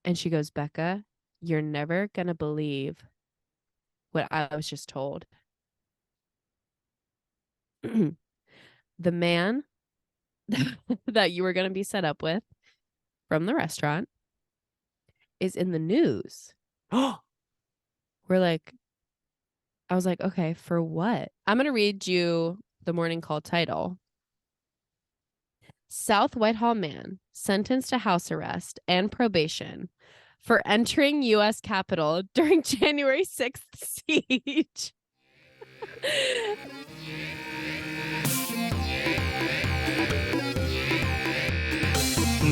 And she goes, Becca, you're never going to believe what I was just told. The man that you were going to be set up with from the restaurant is in the news. We're like, I was like, okay, for what? I'm going to read you the morning call title. South Whitehall man sentenced to house arrest and probation for entering U.S. Capitol during January 6th siege.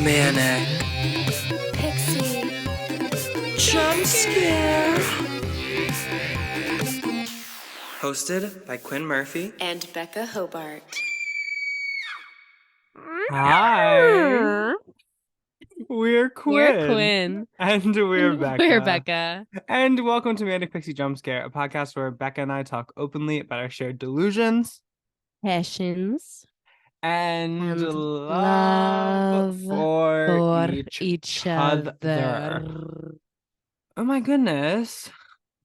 Manic Pixie Jump Scare. Hosted by Quinn Murphy and Becca Hobart. Hi. We're Quinn. We're Quinn. And we're Becca. We're Becca. And welcome to Manic Pixie Jump Scare, a podcast where Becca and I talk openly about our shared delusions, Passions, and love for each other. Oh my goodness.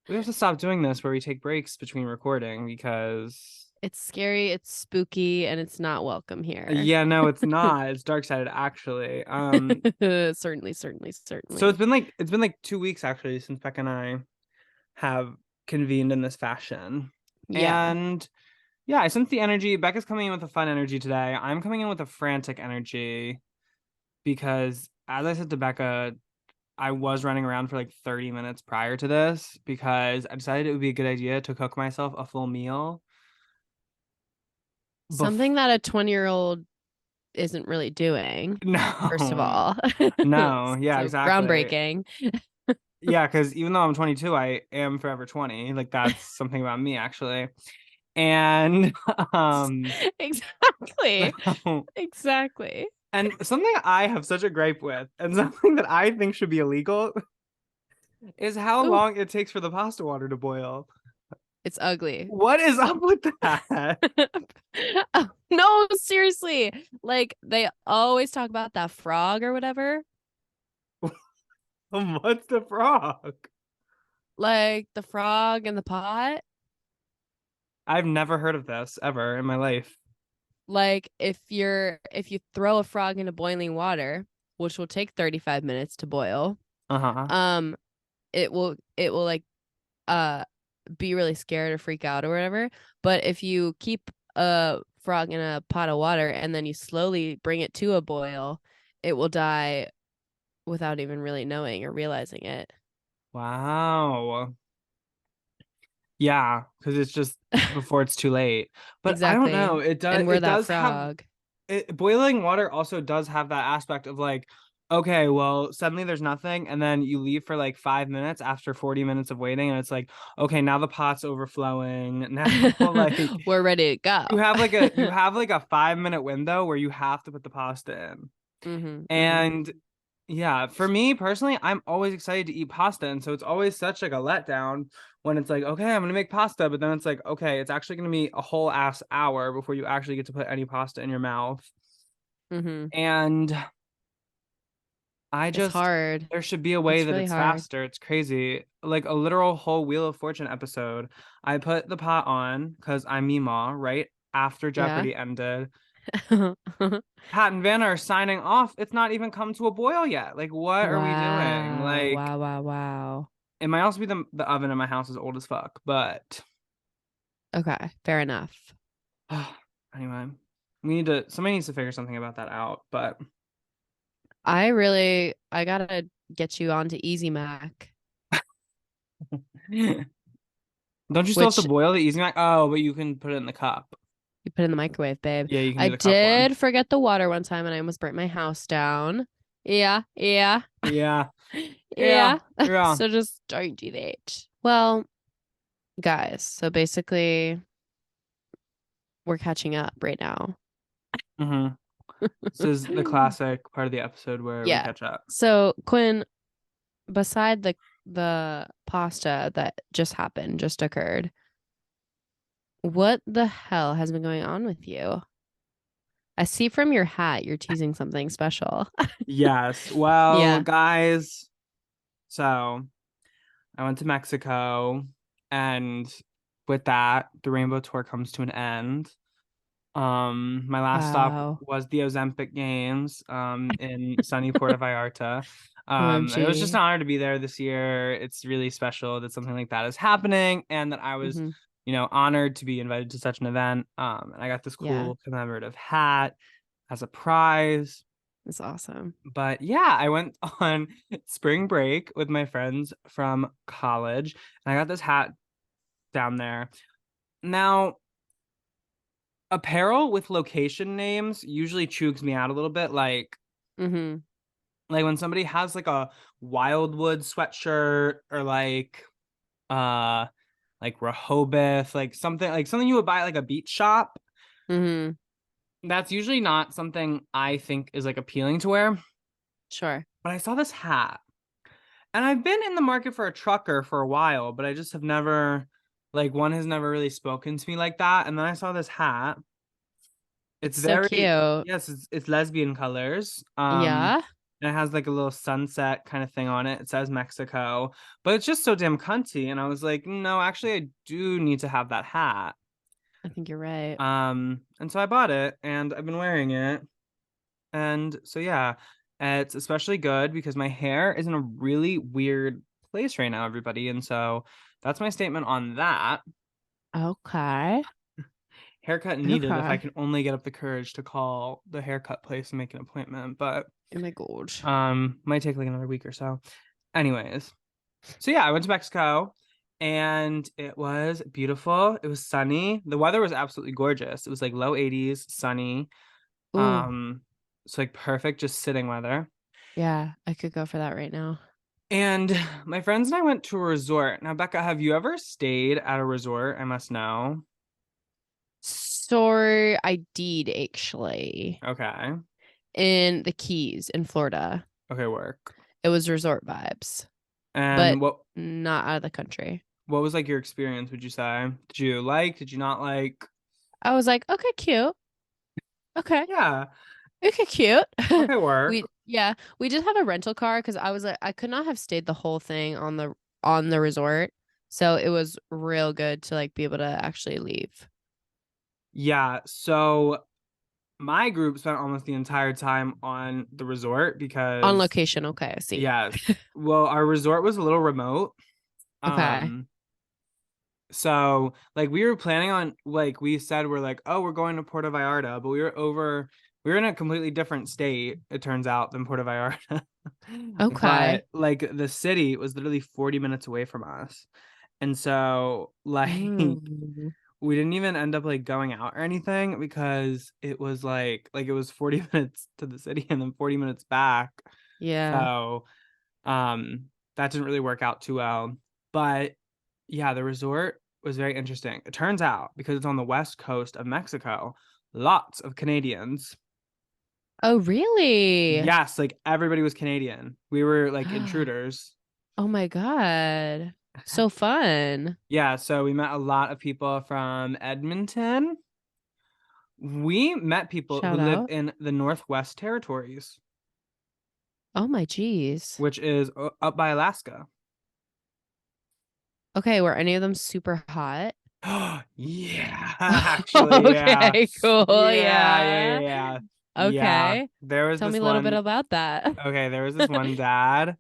We have to stop doing this where we take breaks between recording because it's scary, it's spooky, and it's not welcome here. Yeah, no, it's not. It's dark-sided actually. Certainly. So it's been like 2 weeks actually since Becca and I have convened in this fashion. Yeah. And yeah, I sense the energy. Becca's coming in with a fun energy today. I'm coming in with a frantic energy because, as I said to Becca, I was running around for like 30 minutes prior to this because I decided it would be a good idea to cook myself a full meal. Something that a 20-year-old isn't really doing. No. First of all. No, yeah, so exactly. Groundbreaking. Yeah, because even though I'm 22, I am forever 20. Like that's something about me actually. And Exactly. Exactly. And something I have such a gripe with, and something that I think should be illegal, is how long it takes for the pasta water to boil. It's ugly. What is up with that? No, seriously. Like they always talk about that frog or whatever. What's the frog? Like the frog in the pot. I've never heard of this ever in my life. Like if you throw a frog into boiling water, which will take 35 minutes to boil, it will like be really scared or freak out or whatever. But if you keep a frog in a pot of water and then you slowly bring it to a boil, it will die without even really knowing or realizing it. Wow. Yeah, because it's just before it's too late. But exactly. I don't know. It does. And we're it that does frog. Boiling water also does have that aspect of like, okay, well, suddenly there's nothing, and then you leave for like 5 minutes after 40 minutes of waiting, and it's like, okay, now the pot's overflowing. Now, like, we're ready to go. You have like a 5-minute window where you have to put the pasta in. And yeah, for me personally, I'm always excited to eat pasta, and so it's always such like a letdown when it's like, okay, I'm gonna make pasta, but then it's like, okay, it's actually gonna be a whole ass hour before you actually get to put any pasta in your mouth. And it's hard. there should be a way that it's faster. It's crazy. Like a literal whole Wheel of Fortune episode. I put the pot on because I'm Meemaw right after Jeopardy ended. Pat and Vanna are signing off. It's not even come to a boil yet. Like, what are we doing? Like, wow. It might also be the oven in my house is old as fuck, but okay, fair enough. Anyway, somebody needs to figure something about that out. But I gotta get you onto Easy Mac. Don't you still have to boil the Easy Mac? Oh, but you can put it in the cup. You put it in the microwave, babe. Yeah, you can I do the cup one. did forget the water one time and I almost burnt my house down. Yeah. So just don't do that. Well, guys, so basically we're catching up right now. This is the classic part of the episode where we catch up. So Quinn, beside the pasta that just occurred, what the hell has been going on with you? I see from your hat you're teasing something special. Yes. Well, guys, So I went to Mexico, and with that, the Rainbow Tour comes to an end. My last stop Wow. was the Ozempic Games, in sunny Puerto Vallarta. It was just an OMG. honor to be there this year. It's really special that something like that is happening, and that I was, Mm-hmm. honored to be invited to such an event. And I got this Yeah, cool commemorative hat as a prize. it's awesome. But yeah, I went on spring break with my friends from college, and I got this hat down there. Now, apparel with location names usually chooks me out a little bit. Mm-hmm. Like when somebody has like a Wildwood sweatshirt, or uh like Rehoboth, like something you would buy at like a beach shop. Mm-hmm. That's usually not something I think is like appealing to wear. Sure. But I saw this hat, and I've been in the market for a trucker for a while, but I just have never, like, one has never really spoken to me like that. And then I saw this hat. It's It's so very, cute. yes, it's lesbian colors. Yeah, And it has like a little sunset kind of thing on it. It says Mexico, but it's just so damn cunty. And I was like, no, actually, I do need to have that hat. I think you're right. And so I bought it, and I've been wearing it. And so yeah, it's especially good because my hair is in a really weird place right now, everybody. And so that's my statement on that. Okay. Haircut needed if I Okay. can only get up the courage to call the haircut place and make an appointment. But Oh my God. might take like another week or so. Anyways, so yeah, I went to Mexico, and it was beautiful. It was sunny. The weather was absolutely gorgeous. It was like low 80s, sunny. Ooh, Um, it's like perfect, just sitting weather. yeah, I could go for that right now. And my friends and I went to a resort. Now, Becca, have you ever stayed at a resort? I must know. So I did actually Okay. in the Keys in Florida. Okay, work. It was resort vibes, but And not out of the country. what was like your experience, would you say? Did you not like? I was like, okay, cute. Okay. Yeah. Okay, cute. Okay, work. We did have a rental car because I was like, I could not have stayed the whole thing on the resort. So it was real good to like be able to actually leave. Yeah, so my group spent almost the entire time on the resort On because location, okay, I see. yes. Well, our resort was a little remote. Okay. Um So like we were planning on, like we said, we're like, oh, we're going to Puerto Vallarta, but we were in a completely different state, it turns out, than Puerto Vallarta. Okay. But like the city was literally 40 minutes away from us. And so like Mm, we didn't even end up like going out or anything because it was like it was 40 minutes to the city and then 40 minutes back. yeah. So that didn't really work out too well. But yeah, the resort was very interesting. It turns out, because it's on the west coast of Mexico, lots of Canadians. Oh, really? Yes, like everybody was Canadian. We were like intruders. Oh my God. So fun. Yeah, so we met a lot of people from Edmonton. We met people who Shout live out. in the Northwest Territories, Oh my geez. which is up by Alaska. Okay, were any of them super hot? Yeah, actually, yeah. Okay, cool. Yeah, yeah, yeah, Yeah. yeah. Yeah. Okay. There was Tell me this a little bit one. about that. Okay, there was this one dad.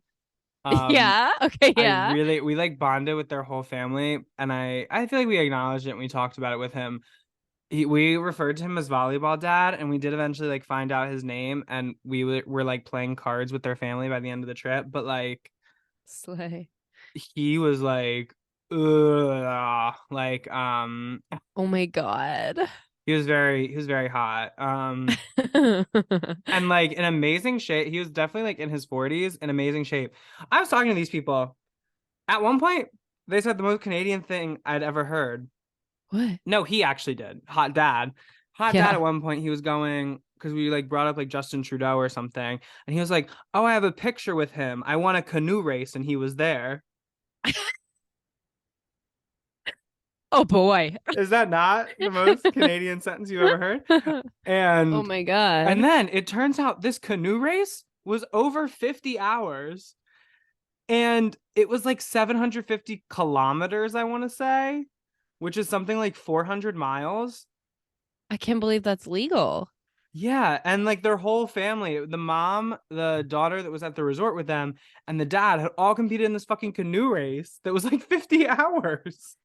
Um, Yeah. Okay. Yeah. we like bonded with their whole family, and I feel like we acknowledged it and we talked about it with him. We referred to him as volleyball dad, and we did eventually like find out his name, and were like playing cards with their family by the end of the trip. But like Slay. he was like, ugh, like Oh my God. he was very hot. And like in amazing shape. He was definitely like in his 40s in amazing shape. I was talking to these people. At one point, they said the most Canadian thing I'd ever heard. What? No, he actually did. Hot dad. Hot dad Yeah. at one point, he was going, because we like brought up like Justin Trudeau or something. And he was like, oh, I have a picture with him. I won a canoe race and he was there. Oh boy. Is that not the most Canadian sentence you've ever heard? Oh And my and God. then it turns out this canoe race was over 50 hours. And it was like 750 kilometers, I want to say, which is something like 400 miles. I can't believe that's legal. Yeah, and like their whole family, the mom, the daughter that was at the resort with them, and the dad had all competed in this fucking canoe race that was like 50 hours.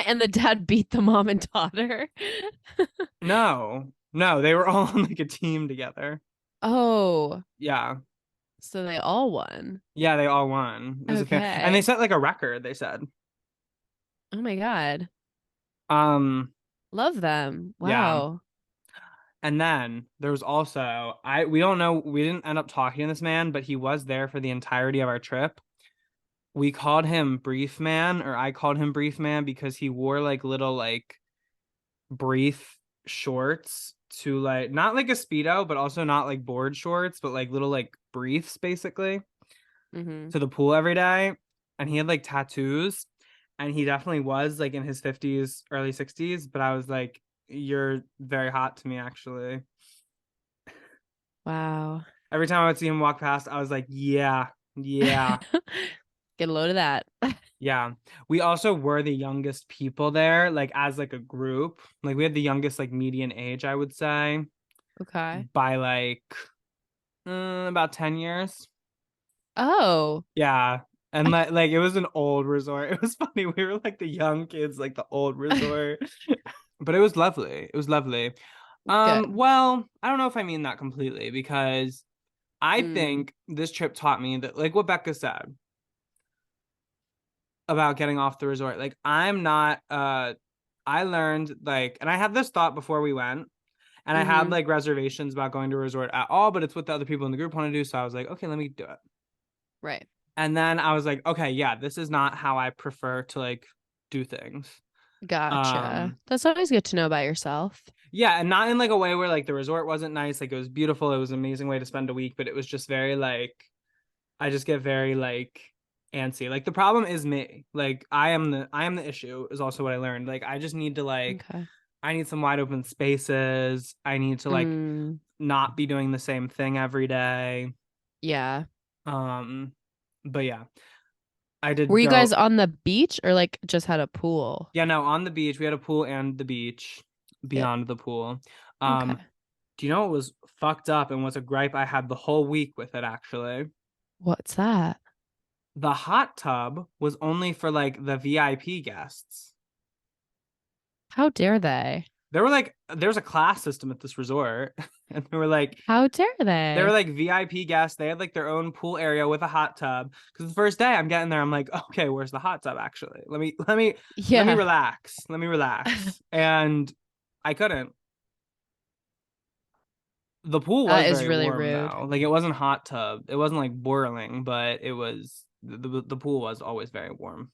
And the dad beat the mom and daughter. No, no, they were all on like a team together. Oh, Yeah. so they all won. Yeah, they all won. It was a fan, and they Okay. set like a record, they said. Oh my God. Um, Love them. yeah. Wow. And then there was also we don't know, we didn't end up talking to this man, but he was there for the entirety of our trip. We called him Brief Man, or I called him Brief Man because he wore like little like brief shorts to like not like a speedo, but also not like board shorts, but like little like briefs basically Mm-hmm. to the pool every day. And he had like tattoos, and he definitely was like in his 50s, early 60s. But I was like, you're very hot to me, actually. Wow. Every time I would see him walk past, I was like, yeah, yeah, Get a load of that. yeah. We also were the youngest people there, like as like a group. Like we had the youngest like median age, I would say, Okay. by like about 10 years. Oh. Yeah. And like it was an old resort. It was funny. We were like the young kids, like the old resort. But it was lovely. It was lovely. Good. Well, I don't know if I mean that completely, because I Mm. think this trip taught me that, like what Becca said about getting off the resort. Like I'm not I learned like, and I had this thought before we went, and I had Mm-hmm. like reservations about going to a resort at all, but it's what the other people in the group want to do, so I was like, okay, let me do it. Right. And then I was like, okay, yeah, this is not how I prefer to like do things. Gotcha. Um, That's always good to know about yourself. yeah, and not in like a way where like the resort wasn't nice, like it was beautiful, it was an amazing way to spend a week, but it was just very like, I just get very like antsy. Like the problem is me. Like I am the issue is also what I learned. Like I just need to like, Okay. I need some wide open spaces. I need to like Mm. not be doing the same thing every day. Yeah. Um, but yeah, I did Were you guys go. on the beach or like just had a pool? Yeah, no, on the beach. We had a pool and the beach Yep. beyond the pool. Okay. Do you know what was fucked up and was a gripe I had the whole week with it actually? What's that? The hot tub was only for like the VIP guests. How dare they? There were like there's a class system at this resort, and How dare they were they? like VIP guests. They had like their own pool area with a hot tub. Because the first day I'm getting there, I'm like, okay, where's the hot tub actually? Let me Yeah. relax. Let me relax. And I couldn't. The pool was That is very really warm rude. though. Like it wasn't hot tub. It wasn't like boiling, but it was the pool was always very warm.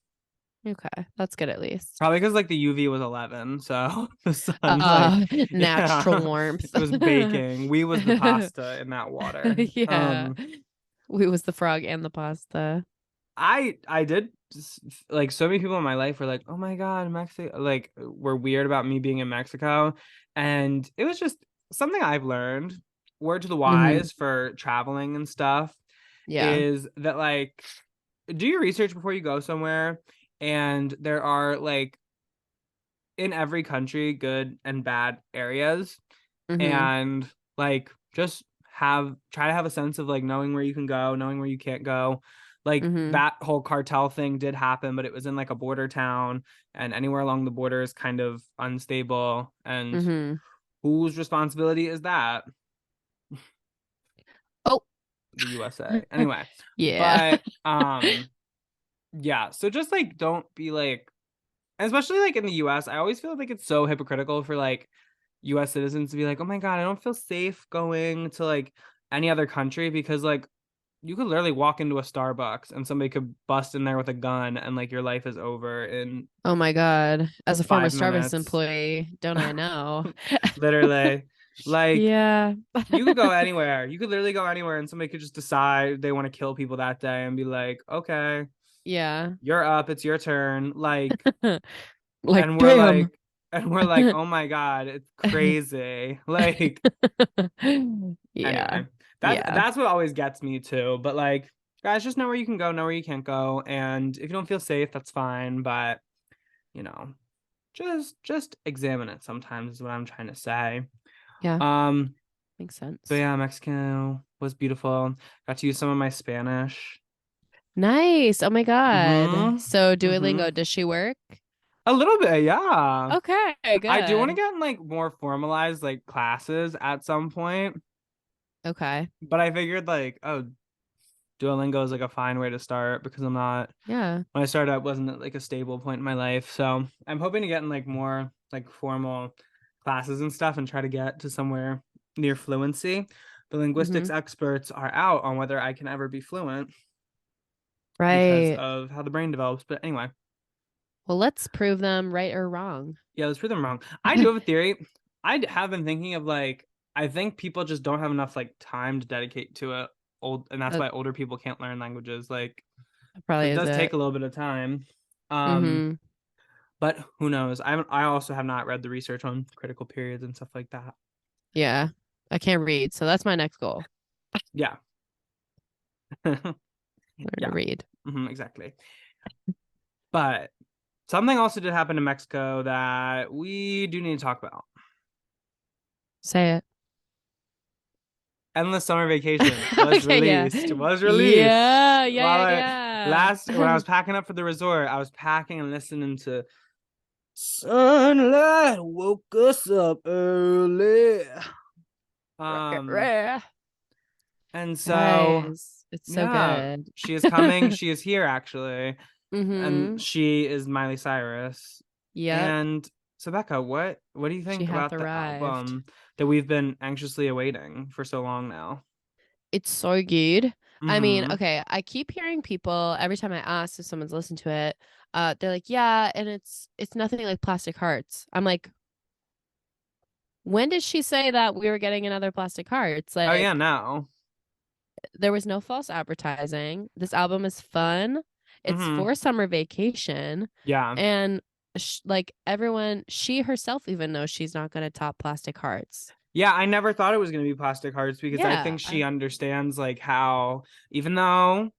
Okay. That's good at least. Probably because like the UV was 11, so the sun like Natural yeah, warmth. it was baking. We was the pasta in that water. Yeah. We was the frog and the pasta. I did like so many people in my life were like, "Oh my God, Mexico!" Like were weird about me being in Mexico, and it was just something I've learned. Word to the Hmm. wise for traveling and stuff Yeah. is that like do your research before you go somewhere, and there are like in every country good and bad areas, Hmm. and like just have try to have a sense of like knowing where you can go, knowing where you can't go. Like Hmm. that whole cartel thing did happen, but it was in like a border town, and anywhere along the border is kind of unstable, and Hmm. whose responsibility is that? Oh. The USA. Anyway, Yeah. but yeah, so just like don't be like, especially like in the US, I always feel like it's so hypocritical for like US citizens to be like, "Oh my God, I don't feel safe going to like any other country," because like you could literally walk into a Starbucks and somebody could bust in there with a gun and like your life is over in Oh my God. As a former five Starbucks minutes. employee, don't I know? Literally. Like Yeah. you could go anywhere. You could literally go anywhere and somebody could just decide they want to kill people that day and be like, "Okay, Yeah. you're up, it's your turn." Like Like, and we're damn. like and we're like, "Oh my God, it's crazy." Like Yeah. anyway, that's Yeah. that's what always gets me too. But like, guys, just know where you can go, know where you can't go. And if you don't feel safe, that's fine. But, you know, just examine it sometimes is what I'm trying to say. Yeah. Makes sense. But yeah, Mexico was beautiful. Got to use some of my Spanish. Nice. Oh my God. So Mm-hmm. Duolingo, does she work? A little bit, yeah. Okay, I do want to good. get in like more formalized like classes at some point. Okay. But I figured like, oh, Duolingo is like a fine way to start because I'm not Yeah. when I started out wasn't at like a stable point in my life. So I'm hoping to get in like more like formal classes and stuff and try to get to somewhere near fluency. The linguistics Mm-hmm. experts are out on whether I can ever be fluent because Right. of how the brain develops. But anyway, Well, let's prove them right or wrong. yeah, let's prove them wrong. I do have a theory. I have been thinking of like I think people just don't have enough like time to dedicate to it. And that's That, why older people can't learn languages. Like that because probably it is does take it. a little bit of time. Mm-hmm. But who knows? I also have not read the research on critical periods and stuff like that. Yeah. I can't read, so that's my next goal. Yeah. Learn to Yeah. read. Exactly. But something also did happen in Mexico that we do need to talk about. Say it. Endless Summer Vacation was Okay, yeah. released. Was released. Yeah, While yeah, I yeah, last when I yeah. was packing up for the resort, I was packing and listening to Sunlight woke us up early. Um and so Guys, it's so yeah, good. she is coming. She is here actually. And Mm-hmm. she is Miley Cyrus. Yep. And so Becca, what do you She think hath about the arrived. album that we've been anxiously awaiting for so long now? It's so good. I mean, Mm-hmm. okay, I keep hearing people every time I ask if someone's listened to it, they're like, yeah, and it's nothing like Plastic Hearts. I'm like, when did she say that we were getting another Plastic Hearts? Oh yeah, Like, no. there was no false advertising. This album is fun. It's Mm-hmm. for summer vacation, Yeah. and like everyone, she herself even knows she's not going to top Plastic Hearts. Yeah, I never thought it was gonna be Plastic Hearts because I Yeah. think she understands like how even though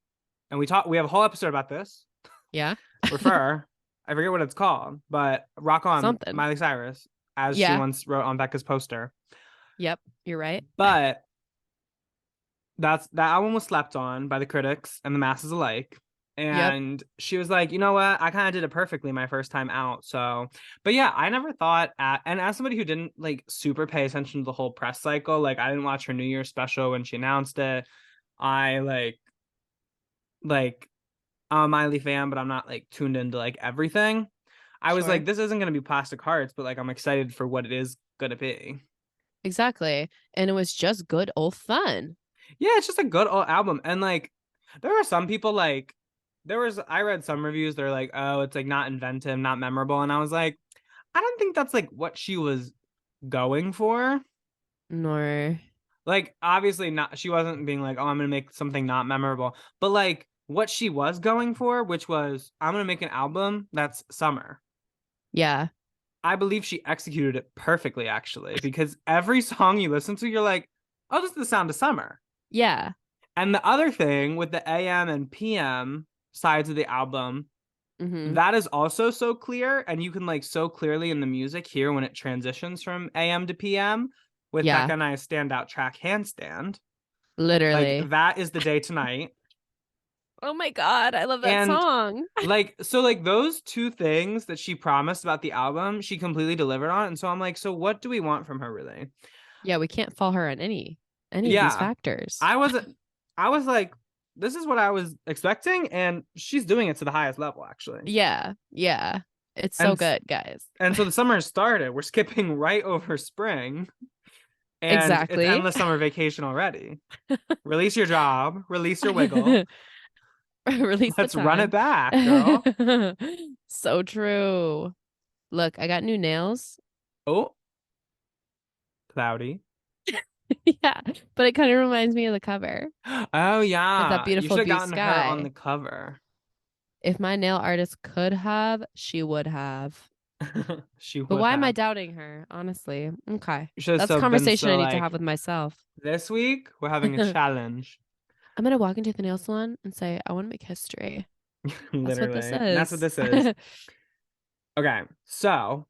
and we have a whole episode about this. Yeah. Refer. I forget what it's called, but Rock On Something. Miley Cyrus, as she Yeah. once wrote on Becca's poster. Yep. You're right. But that album was slept on by the critics and the masses alike. Yep. And she was like, you know what? I kind of did it perfectly my first time out. So, but yeah, I never thought and as somebody who didn't like super pay attention to the whole press cycle, like I didn't watch her New Year's special when she announced it. I like I'm a Miley fan, but I'm not like tuned into like everything. I was Sure. like, this isn't gonna be Plastic Hearts, but like I'm excited for what it is gonna be. Exactly. And it was just good old fun. Yeah, it's just a good old album. And like there are some people like I read some reviews, they're like, oh, it's like not inventive, not memorable. And I was like, I don't think that's like what she was going for. Nor. Like, obviously not she wasn't being like, oh, I'm gonna make something not memorable. But like what she was going for, which was I'm gonna make an album that's summer. Yeah. I believe she executed it perfectly, actually, because every song you listen to, you're like, oh, this is the sound of summer. Yeah. And the other thing with the AM and PM sides of the album, Mm-hmm. that is also so clear. And you can like so clearly in the music hear when it transitions from AM to PM with Yeah. Becca and I's standout track Handstand. Like Literally. that is the day tonight. Oh my God. I love that And song. like so like those two things that she promised about the album, she completely delivered on. And so I'm like, so what do we want from her really? Yeah, we can't fall her on any of these Yeah. factors. I was I was like, this is what I was expecting, and she's doing it to the highest level, actually. Yeah. Yeah. It's so And good, guys. and so the summer has started. We're skipping right over spring, and it's Exactly. endless summer vacation already. Release your job, release your wiggle. Release the Let's run it time. back, girl. So true. Look, I got new nails. Oh, cloudy. Yeah, but it kind of reminds me of the cover. Oh It's that yeah, you beautiful should have blue gotten her on the sky. cover. If my nail artist could have, she would have. She But would why am I have. doubting her? Honestly. Okay. You should have That's a so been conversation I so need to have like with myself. this week we're having a challenge. I'm gonna walk into the nail salon and say, I want to make history. That's what this Literally. And that's what is. this is. Okay. So,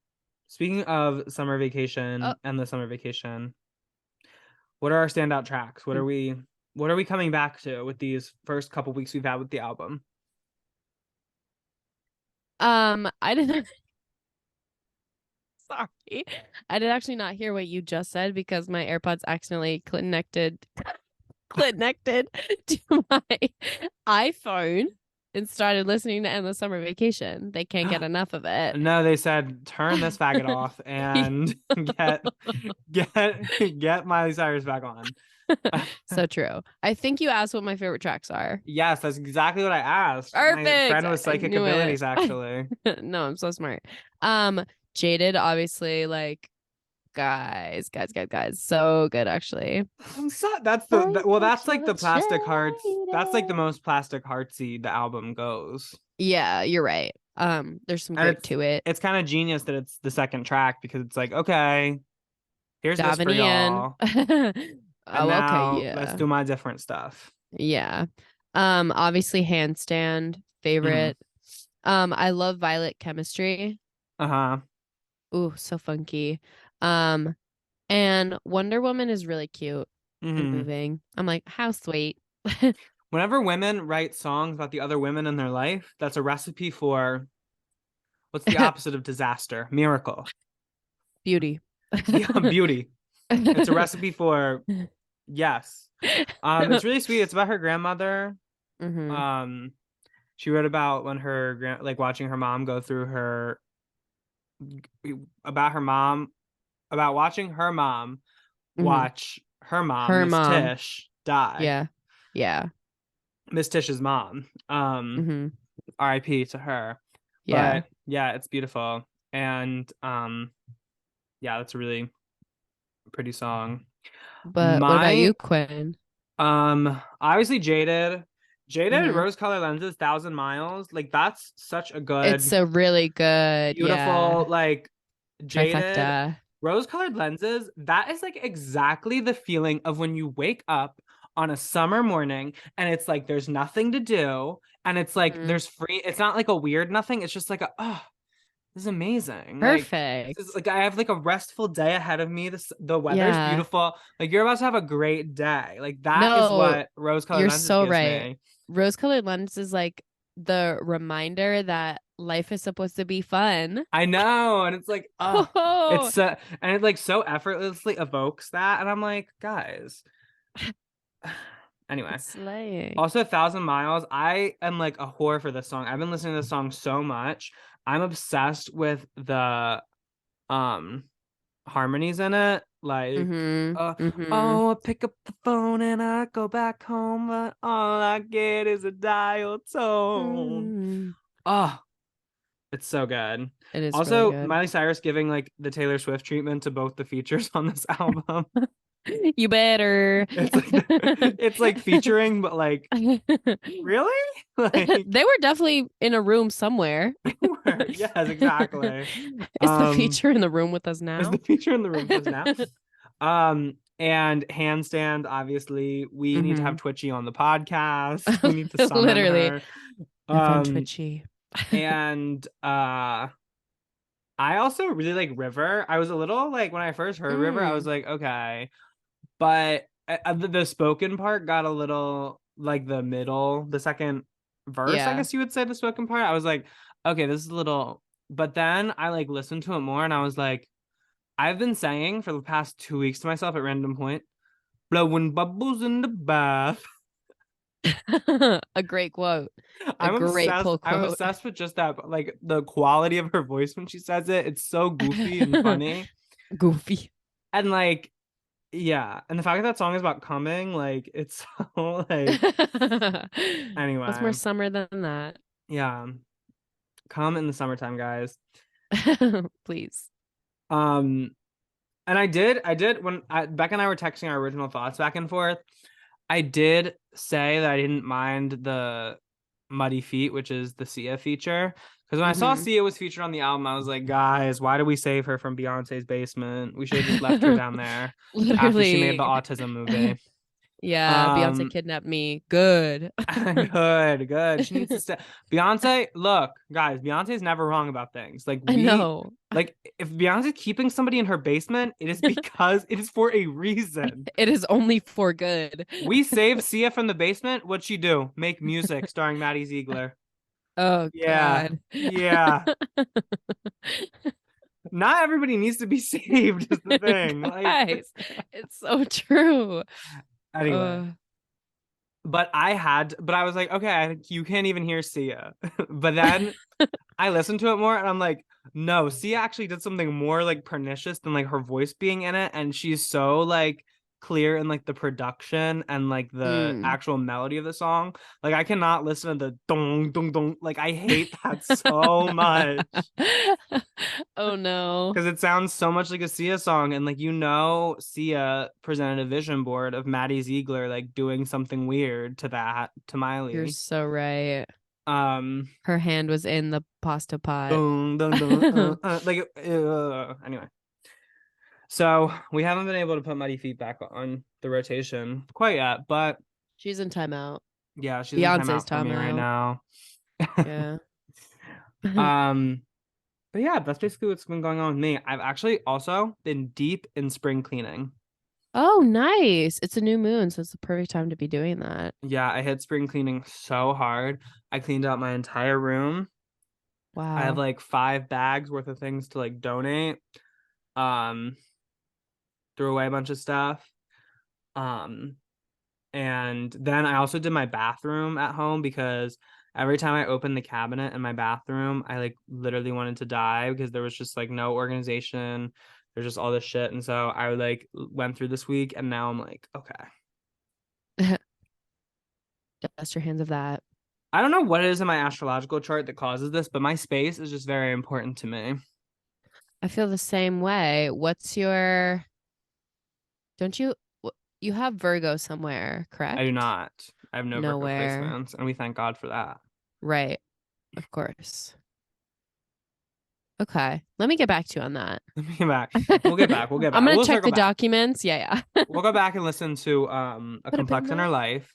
speaking of summer Oh, vacation and the summer vacation, what are our standout tracks? What are we coming back to with these first couple weeks we've had with the album? I didn't. Sorry, I did actually not hear what you just said because my AirPods accidentally connected to my iPhone and started listening to Endless Summer Vacation. They can't get enough of it. No, they said turn this faggot off and get Miley Cyrus back on. So true. I think you asked what my favorite tracks are. Yes, that's exactly what I asked. My Perfect. friend with I psychic knew it. abilities, actually. No, I'm so smart. Jaded, obviously, like guys. So good, actually. That's like the plastic hearts. That's like the Jaded. most plastic heartsy the album goes. Yeah, you're right. There's some And grit it's to it. it's kind of genius that it's the second track because it's like, okay, here's this for Davin Ian. y'all. And Oh, okay, now let's yeah. do my different stuff. Yeah. Obviously handstand, Hmm. favorite. I love Violet Chemistry. Uh-huh. Ooh, so funky. Um, and Wonder Woman is really cute and Hmm. moving. I'm like, how sweet. Whenever women write songs about the other women in their life, that's a recipe for what's the opposite of disaster? Miracle. Beauty. Yeah, beauty. It's a recipe for yes. It's really sweet. It's about her grandmother. Mm-hmm. Um, she wrote about when like watching her mom go through her about her mom about watching her mom Mm-hmm. watch her mom, Her Miss mom. Tish, die. Yeah. Yeah. Miss Tish's mom. Mm-hmm. R.I.P. to her. Yeah. But yeah, it's beautiful. And yeah, that's a really pretty song. But what about My you, Quinn? obviously Jaded Mm-hmm. rose colored lenses, 1,000 miles. Like that's such a It's good, a really good, beautiful, yeah, like Jaded trifecta. rose colored lenses. That is like exactly the feeling of when you wake up on a summer morning and it's like there's nothing to do and it's like Mm-hmm. there's free, it's not like a weird nothing, it's just like a oh, this is amazing. Like this is Perfect. like I have like a restful day ahead of me. The weather's Yeah. beautiful. Like you're about to have a great day. Like that is No, what rose-colored you're lenses so gives right. me. Rose-colored lens is like the reminder that life is supposed to be fun. I know, and it's like, oh, Oh, and it like so effortlessly evokes that, and I'm like, guys. Anyway, slaying. also 1,000 miles. I am like a whore for this song. I've been listening to this song so much. I'm obsessed with the um harmonies in it. Like, Mm-hmm. Mm-hmm. oh, I pick up the phone and I go back home, but all I get is a dial tone. Mm-hmm. Oh, it's so good. It is really Also, good. Miley Cyrus giving like the Taylor Swift treatment to both the features on this album. You better. It's like featuring, but like really, like They were definitely in a room somewhere. they were. Yes, exactly. Is the Um, feature in the room with us is the now? feature in the room with us now? And handstand, obviously, we need to have Mm-hmm. Twitchy on the podcast. We need to summon Literally, her. my friend Um, Twitchy. and I also really like River. I was a little like when I first heard River, I was Mm, like, okay, but the spoken part got a little like the second verse, I yeah. guess you would say the spoken part. I was like, okay, this is a little, but then I like listened to it more and I was like, I've been saying for the past 2 weeks to myself at random point, blowing bubbles in the bath. A great quote. A I'm great obsessed. pull I'm quote. obsessed with just that, like the quality of her voice when she says it. It's so goofy and funny. Goofy. And like, yeah. And the fact that that song is about coming, like, it's so like, What's more anyway, summer than that? yeah. Come in the summertime, guys. Please. Um, and I did when Becca and I were texting our original thoughts back and forth. I did say that I didn't mind the Muddy Feet, which is the Sia feature. Because when I saw Hmm. Sia was featured on the album, I was like, guys, why did we save her from Beyonce's basement? We should have just left her down there after she made the Literally. autism movie. Yeah, Beyonce kidnapped me. Good. Good. She needs to stay. Beyonce, look, guys, Beyonce's never wrong about things. I know. Like, if Beyonce's keeping somebody in her basement, it is because it is for a reason. It is only for good. We saved Sia from the basement. What'd she do? Make music starring Maddie Ziegler. Oh Yeah. God. Yeah. Not everybody needs to be saved is the thing. Like, Guys, it's so true. anyway. But I was like, okay, you can't even hear Sia. But then I listened to it more and I'm like, no, Sia actually did something more like pernicious than like her voice being in it. And she's so like clear in like the production and like the actual melody of the song. Like I cannot listen to the dong dong dong. Like I hate that so much. Oh no. Because it sounds so much like a Sia song. And like Sia presented a vision board of Maddie Ziegler like doing something weird to Miley. You're so right. Um, her hand was in the pasta pot. Anyway. So we haven't been able to put Muddy Feet back on the rotation quite yet, but she's in timeout. Yeah, she's Beyonce's in timeout for me right now. Yeah. But yeah, that's basically what's been going on with me. I've actually also been deep in spring cleaning. Oh, nice. It's a new moon, so it's the perfect time to be doing that. Yeah, I hit spring cleaning so hard. I cleaned out my entire room. Wow. I have like 5 bags worth of things to like donate. Threw away a bunch of stuff. And then I also did my bathroom at home because every time I opened the cabinet in my bathroom, I like literally wanted to die because there was just like no organization. There's just all this shit. And so I like went through this week and now I'm like, okay. Dust your hands of that. I don't know what it is in my astrological chart that causes this, but my space is just very important to me. I feel the same way. Don't you have Virgo somewhere, correct? I do not. I have no Nowhere. Virgo placements, and we thank God for that. Right. Of course. Okay. Let me get back to you on that. Let me get back. We'll get back. I'm gonna check the documents. Yeah. We'll go back and listen to A Complex in Our Life,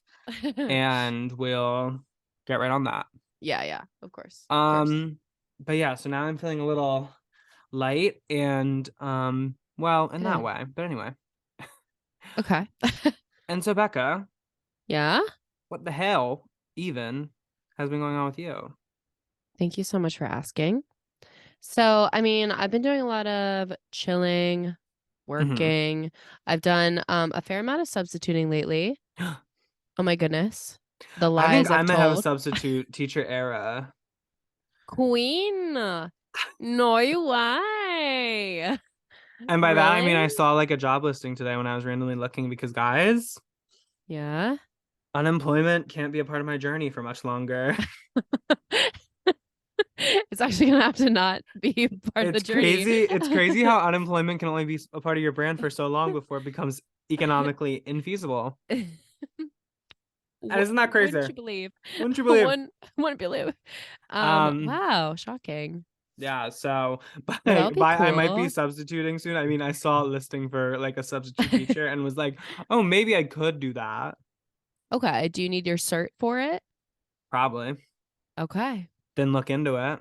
and we'll get right on that. Yeah, of course. But yeah, so now I'm feeling a little light and well, in that way. But anyway. Okay. And so Becca. Yeah? What the hell even has been going on with you? Thank you so much for asking. So, I mean, I've been doing a lot of chilling, working. I've done a fair amount of substituting lately. Oh my goodness. The lies I think I've I'm told. gonna have a substitute teacher era. Queen. No, why? And by that I mean I saw like a job listing today when I was randomly looking because guys. Yeah. Unemployment can't be a part of my journey for much longer. It's actually gonna have to not be part of the journey. It's crazy how unemployment can only be a part of your brand for so long before it becomes economically infeasible. And isn't that crazy? Wouldn't you believe? Wouldn't believe. Wow, shocking. Yeah, so cool. I might be substituting soon. I mean, I saw a listing for like a substitute teacher and was like, oh, maybe I could do that. Okay. Do you need your cert for it? Probably. Okay. Didn't look into it.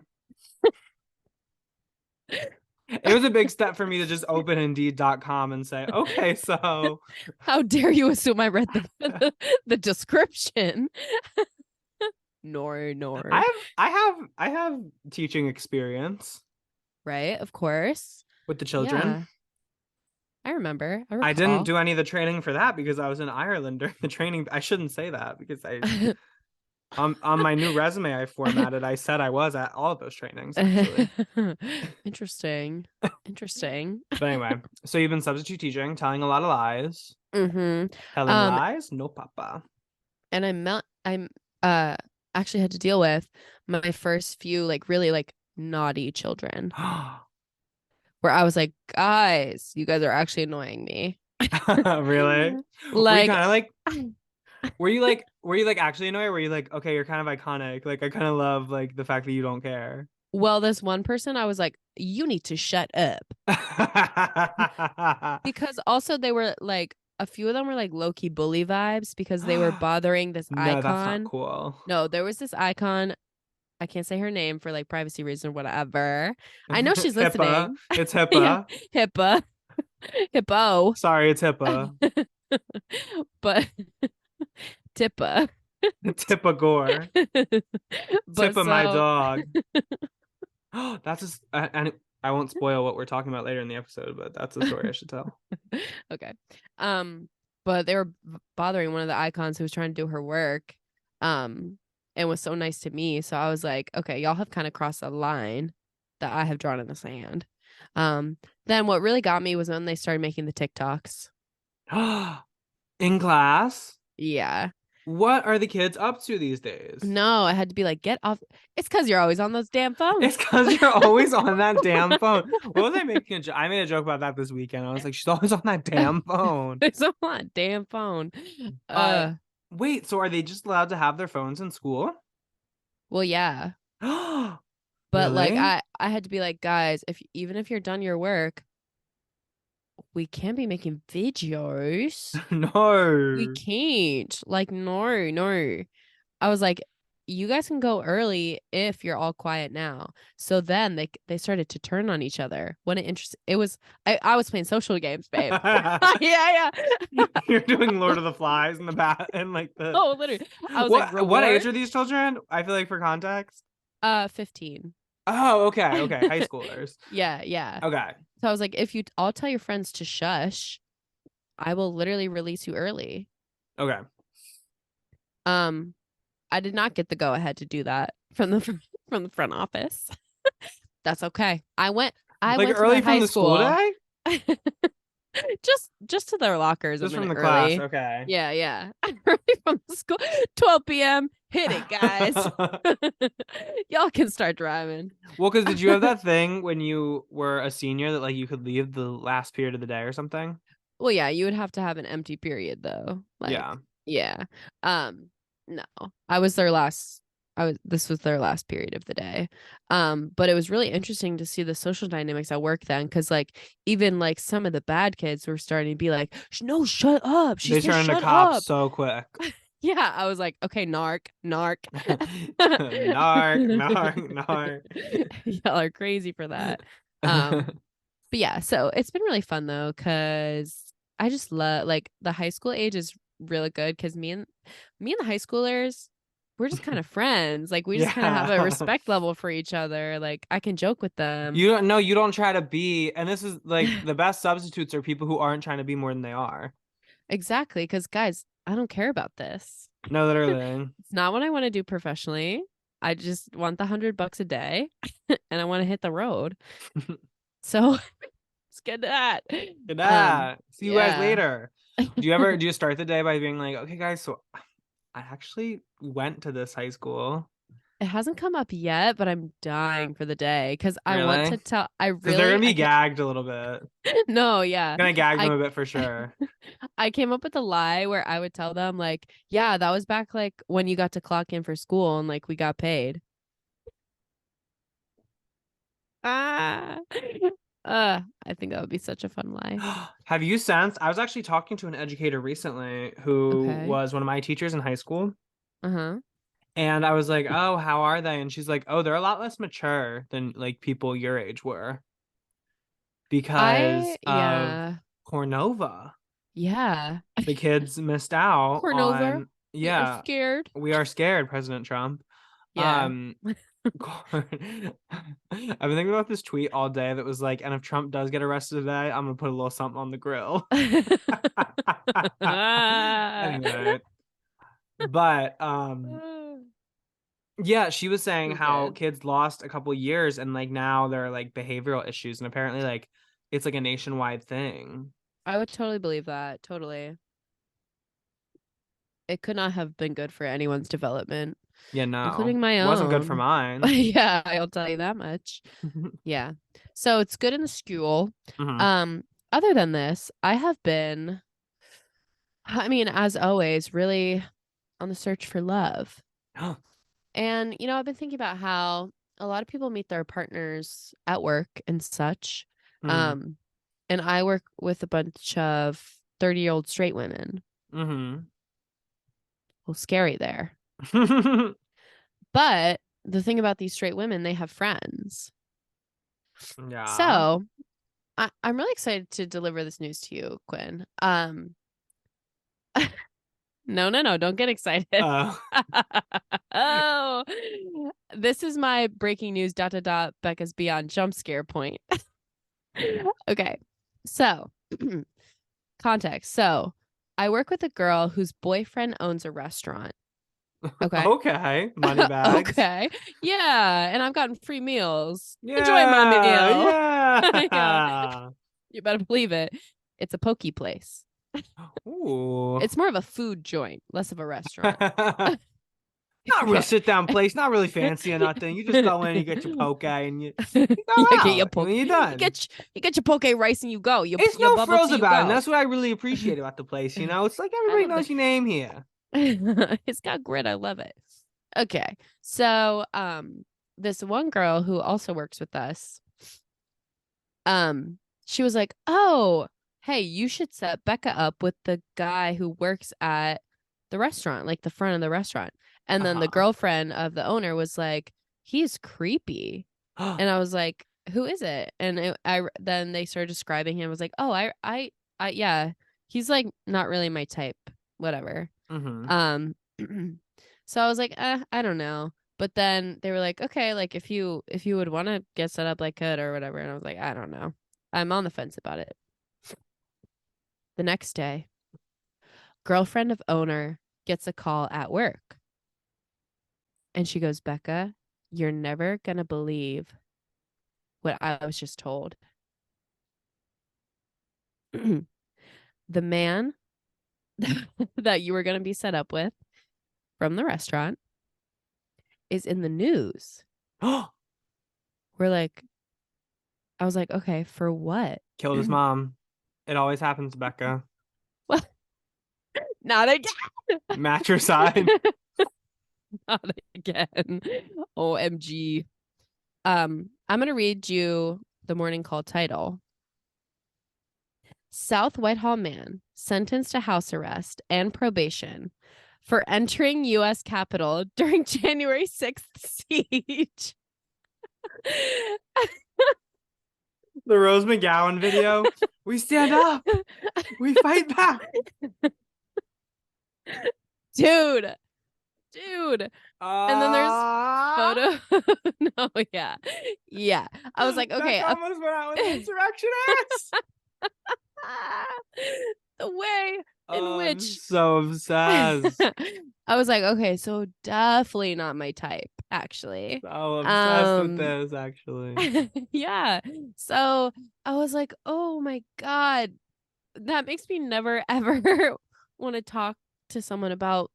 It was a big step for me to just open Indeed.com and say, okay, so. How dare you assume I read the description? No. I have teaching experience. Right, of course. With the children. Yeah. I remember. I didn't do any of the training for that because I was in Ireland during the training. I shouldn't say that because I on my new resume I formatted, I said I was at all of those trainings, actually. Interesting. But anyway, so you've been substitute teaching, telling a lot of lies. Mm-hmm. Telling lies? No, papa. And I'm actually had to deal with my first few like really like naughty children. Where I was like, guys, you guys are actually annoying me. Really? Like were you actually annoyed? Or were you like, okay, you're kind of iconic. Like I kind of love like the fact that you don't care. Well, this one person, I was like, you need to shut up. Because also they were like a few of them were like low-key bully vibes because they were bothering this No, that's not icon. cool. No, there was this icon. I can't say her name for like privacy reasons or whatever. I know she's HIPAA. listening. It's Yeah, HIPAA. HIPAA. Hippo. Sorry, it's HIPAA. But Tippa. Tippa Gore. But Tippa my so dog. That's just, and I won't spoil what we're talking about later in the episode, but that's the story I should tell. Okay. But they were bothering one of the icons who was trying to do her work. And was so nice to me. So I was like, okay, y'all have kind of crossed a line that I have drawn in the sand. Then what really got me was when they started making the TikToks. In class? Yeah. What are the kids up to these days? No, I had to be like, get off. It's because you're always on those damn phones. It's because you're always on that damn phone. What was I making a joke? I made a joke about that this weekend. I was like, she's always on that damn phone. It's on that damn phone. Wait, so are they just allowed to have their phones in school? Well, yeah. But like Really? I had to be like, guys, even if you're done your work, we can't be making videos. We No. can't. Like, no, no. I was like, you guys can go early if you're all quiet now. So then they started to turn on each other. What an interest it was. I was playing social games, babe. Yeah, yeah. You're doing Lord of the Flies in the back and like the Oh, literally. I was what like, what age are these children? I feel like for context. 15. Oh, okay. High schoolers. Yeah. Okay. So I was like, if you all tell your friends to shush, I will literally release you early. Okay. I did not get the go ahead to do that from the front office. That's okay. I went to early their from high the school school. day? just to their lockers Just a from minute the class. early. Okay. Yeah. Early from the school. 12 p.m. Hit it, guys. Y'all can start driving. Well, because did you have that thing when you were a senior that like you could leave the last period of the day or something? Well, yeah, you would have to have an empty period though. Like, Yeah. yeah. No. I was their last this was their last period of the day. But it was really interesting to see the social dynamics at work then, because like even like some of the bad kids were starting to be like, no, shut up. She They said turned to shut cops up. so quick. Yeah, I was like, okay, narc. Narc. Y'all are crazy for that. But yeah, so it's been really fun though, because I just love like the high school age is really good because me and the high schoolers, we're just kind of friends. Like we just kind of have a Yeah. respect level for each other. Like I can joke with them. You don't know, you don't try to be, and this is like the best substitutes are people who aren't trying to be more than they are. Exactly, because guys, I don't care about this. No, literally. It's not what I want to do professionally. I just want the $100 a day and I want to hit the road. So let's get to that. Good that. See you guys Yeah. later. Do you start the day by being like, okay, guys, so I actually went to this high school. It hasn't come up yet, but I'm dying for the day because I want Really? to tell. Because they're gonna be gagged a little bit. No, yeah. Gonna gag them I a bit for sure. I came up with a lie where I would tell them like, yeah, that was back like when you got to clock in for school and like we got paid. Ah. I think that would be such a fun lie. Have you sensed? I was actually talking to an educator recently who Okay. was one of my teachers in high school. Uh-huh. And I was like, oh, how are they? And she's like, oh, they're a lot less mature than like people your age were because of Yeah. Cornova. Yeah. The kids missed out Cornova. on, We are yeah, scared. we are scared, President Trump. Yeah. I've been thinking about this tweet all day that was like, and if Trump does get arrested today, I'm gonna put a little something on the grill. Anyway, but yeah, she was saying how Stupid. kids lost a couple years and like now they're like behavioral issues and apparently like it's like a nationwide thing. I would totally believe that. Totally. It could not have been good for anyone's development, Yeah, no. including my Wasn't good for own. mine. Yeah, I'll tell you that much. Yeah. So it's good in the school. Mhm. Other than this, I have been, I mean, as always, really on the search for love. And, I've been thinking about how a lot of people meet their partners at work and such. Mm. And I work with a bunch of 30-year-old straight women. Mm-hmm. Well, scary there. But the thing about these straight women, they have friends. Yeah. So I'm really excited to deliver this news to you, Quinn. No, don't get excited. Oh, this is my breaking news, ... Becca's beyond jump scare point. Okay. So, context. So, I work with a girl whose boyfriend owns a restaurant. Okay. Okay. Money bags. Okay. Yeah. And I've gotten free meals. Enjoy my Yeah. meal. Yeah. Yeah. You better believe it. It's a pokey place. Ooh. It's more of a food joint, less of a restaurant. Not real Okay. sit down place, not really fancy or nothing. You just go in, you get your poke and you go You get your out poke. when you're done. You get your poke rice and you go. It's Your no bubble frills tea, you about it, and go. that's what I really appreciate about the place. You know, it's like I everybody love knows your name here. It's got grit. I love it. Okay. So, this one girl who also works with us, she was like, "Oh, hey, you should set Becca up with the guy who works at the restaurant, like the front of the restaurant." And then the girlfriend of the owner was like, "He's creepy." And I was like, "Who is it?" And then they started describing him. I was like, "Oh, yeah, he's like not really my type. Whatever." Mm-hmm. So I was like, I don't know. But then they were like, okay, like if you would want to get set up, like could or whatever. And I was like, I don't know. I'm on the fence about it. The next day, girlfriend of owner gets a call at work. And she goes, Becca, you're never gonna believe what I was just told. The man that you were gonna be set up with from the restaurant is in the news. We're like, I was like, okay, for what? Killed his mom. It always happens, Becca. What? Not again. Matricide. Not again. OMG. I'm gonna read you the morning call title. South Whitehall man sentenced to house arrest and probation for entering U.S. Capitol during January 6th siege. The Rose McGowan video. We stand up. We fight back. Dude. And then there's photo. No, yeah. Yeah. I was like, okay. Becca almost went out with insurrectionists. The way in which I'm so obsessed. I was like, okay, so definitely not my type, actually. So obsessed with this, actually. Yeah. So I was like, oh my God, that makes me never ever want to talk to someone about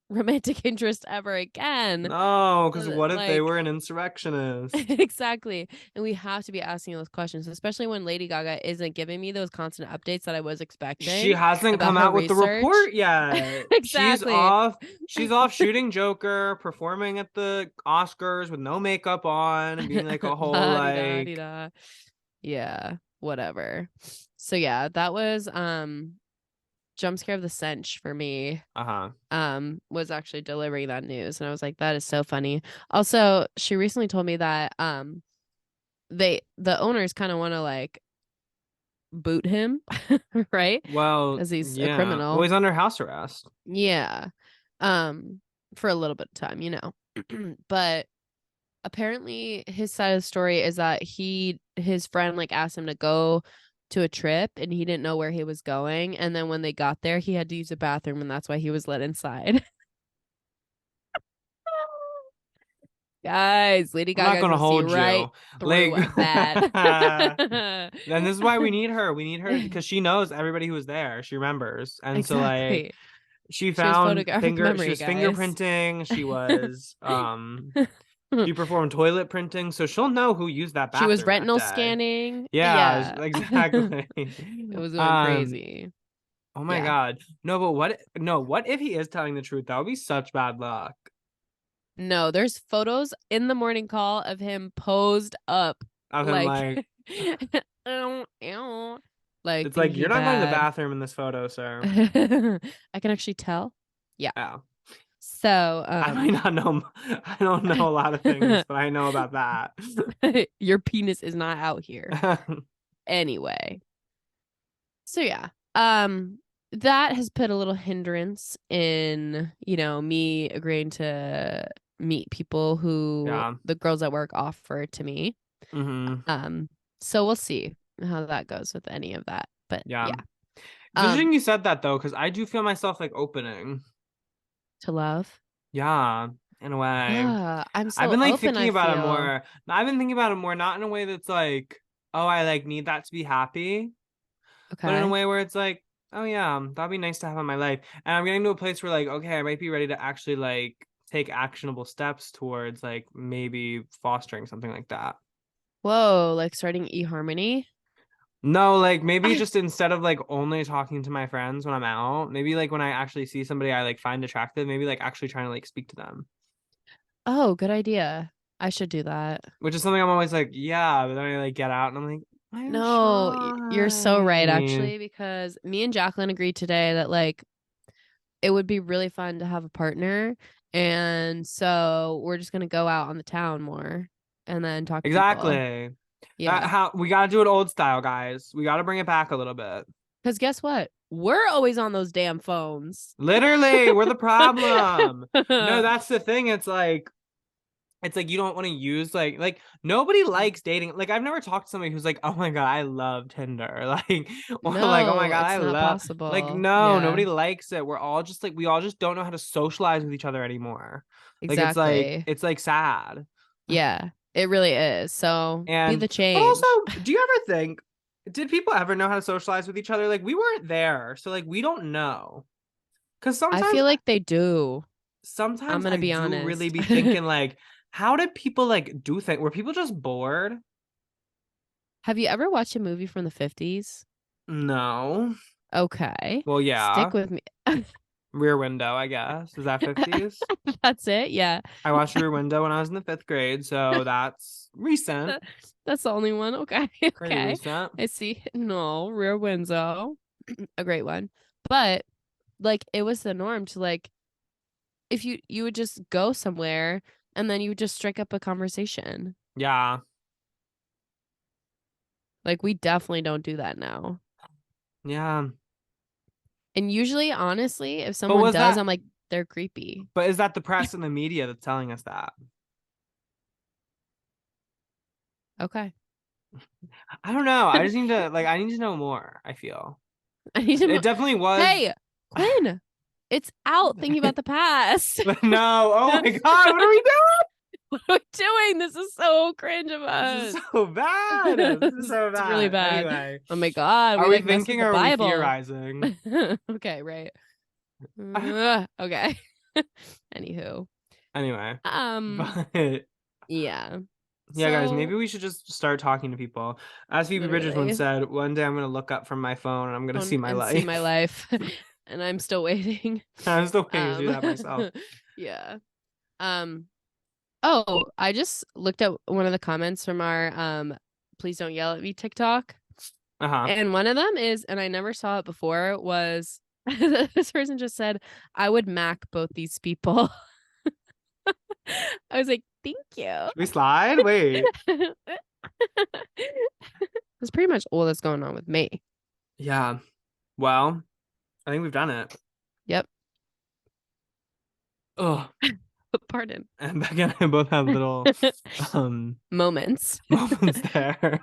romantic interest ever again. No, because what if they Like, were an insurrectionist? exactly. And we have to be asking those questions, especially when Lady Gaga isn't giving me those constant updates that I was expecting. She hasn't about come her out with the research. report yet. Exactly. She's off shooting Joker, performing at the Oscars with no makeup on and being like a whole La-di-da-di-da. Yeah, whatever. So yeah, that was jump scare of the cinch for me. Was actually delivering that news, and I was like, that is so funny. Also, she recently told me that the owners kind of want to like boot him, right? Well, Because he's a yeah. criminal. Well, he's under house arrest. Yeah. For a little bit of time, you know. But apparently his side of the story is that his friend like asked him to go to a trip and he didn't know where he was going, and then when they got there he had to use a bathroom and that's why he was let inside. Guys, Lady I'm not Gaga gonna can see hold right you. through Like, that. and this is why we need her. We need her because she knows everybody who was there. She remembers. And so like Exactly. she She has found photographic she memory, was guys. fingerprinting, she was she performed toilet printing, so she'll know who used that She was bathroom that retinal day. scanning. Yeah, Yeah. exactly. It was going Um, crazy. oh my Yeah. God. No, but what if he is telling the truth? That would be such bad luck. No, there's photos in the morning call of him posed up. Of him Like, like ew, ew. Like, It's like, thinking you're not going to the bad. bathroom in this photo, sir. I can actually tell. Yeah. Yeah. So, I might not know. I don't know a lot of things, but I know about that. your penis is not out here. Anyway. So yeah. That has put a little hindrance in, me agreeing to meet people who Yeah. the girls at work offer to me. Mm-hmm. So we'll see how that goes with any of that. But Yeah. yeah. It's interesting you said that though, because I do feel myself like opening. To love. Yeah, in a way. Yeah, I'm I've so been like open, thinking I about it feel. more. I've been thinking about it more, not in a way that's like, oh, I like need that to be happy, but in a Okay. way where it's like, oh yeah, that'd be nice to have in my life. And I'm getting to a place where like, okay, I might be ready to actually like take actionable steps towards like maybe fostering something like that. Whoa, like starting eHarmony? No, like maybe just instead of like only talking to my friends when I'm out, maybe like when I actually see somebody I like find attractive, maybe like actually trying to like speak to them. Oh, good idea. I should do that. Which is something I'm always like, yeah, but then I like get out and I'm like, I'm No, you're so right, shy. actually, because me and Jacqueline agreed today that like it would be really fun to have a partner. And so we're just gonna go out on the town more and then talk to people. Exactly. That Yeah. how we gotta do it old style, guys. We gotta bring it back a little bit. Because guess what? We're always on those damn phones. Literally, we're the problem. No, that's the thing. It's like you don't want to use like nobody likes dating. Like I've never talked to somebody who's like, oh my God, I love Tinder. Like, or like, oh my No, God, I it's not love like possible. no, Yeah, nobody likes it. We're all just like we all just don't know how to socialize with each other anymore. Like exactly. it's like sad. Yeah, it really is. So be And the but also, change. do you ever think, did people ever know how to socialize with each other? Like we weren't there, so like we don't know. Because I sometimes feel like they do. I'm sometimes gonna I be do really honest. be thinking like, how did people like do things? Were people just bored? Have you ever watched a movie from the 50s? No. Okay. Well, yeah. Stick with me. Rear Window, I guess. Is that 50s? That's it. Yeah. I watched Rear Window when I was in the fifth grade, so that's recent. That's the only one. Okay. Pretty Okay. recent. I see. No, Rear Window. A great one. But like it was the norm to like if you would just go somewhere and then you would just strike up a conversation. Yeah. Like we definitely don't do that now. Yeah. And usually, honestly, if But someone was does, that I'm like, they're creepy. but is that the press and the media that's telling us that? Okay. I don't know. I just need to like I need to know more, I feel. I need to It definitely was. Hey, Quinn, it's out thinking about the past. No. Oh my God, what are we doing? What are we doing? This is so cringe of This is us. so bad. This is so It's really bad. bad. Anyway, Oh my God, are we we like messed with thinking the or are we Bible. theorizing? Okay, right. Okay. Anywho. Anyway, Um, but yeah. yeah, guys, maybe So we should just start talking to people. As Phoebe Bridgers once literally, said, one day I'm gonna look up from my phone and I'm gonna see my and see my life. life. And I'm still waiting. I'm still waiting to do Um, that myself. yeah. Um, oh, I just looked at one of the comments from our please don't yell at me TikTok. Uh-huh. And one of them is, and I never saw it before, was this person just said, I would Mac both these people. I was like, thank you. Should we slide? Wait. That's pretty much all that's going on with me. Yeah. Well, I think we've done it. Yep. Oh, Pardon. and Becca and I both have little Moments. moments there.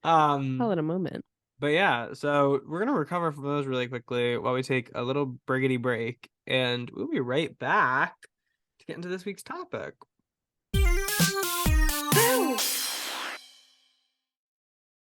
Call it a moment. But yeah, so we're gonna recover from those really quickly while we take a little briggity break, and we'll be right back to get into this week's topic.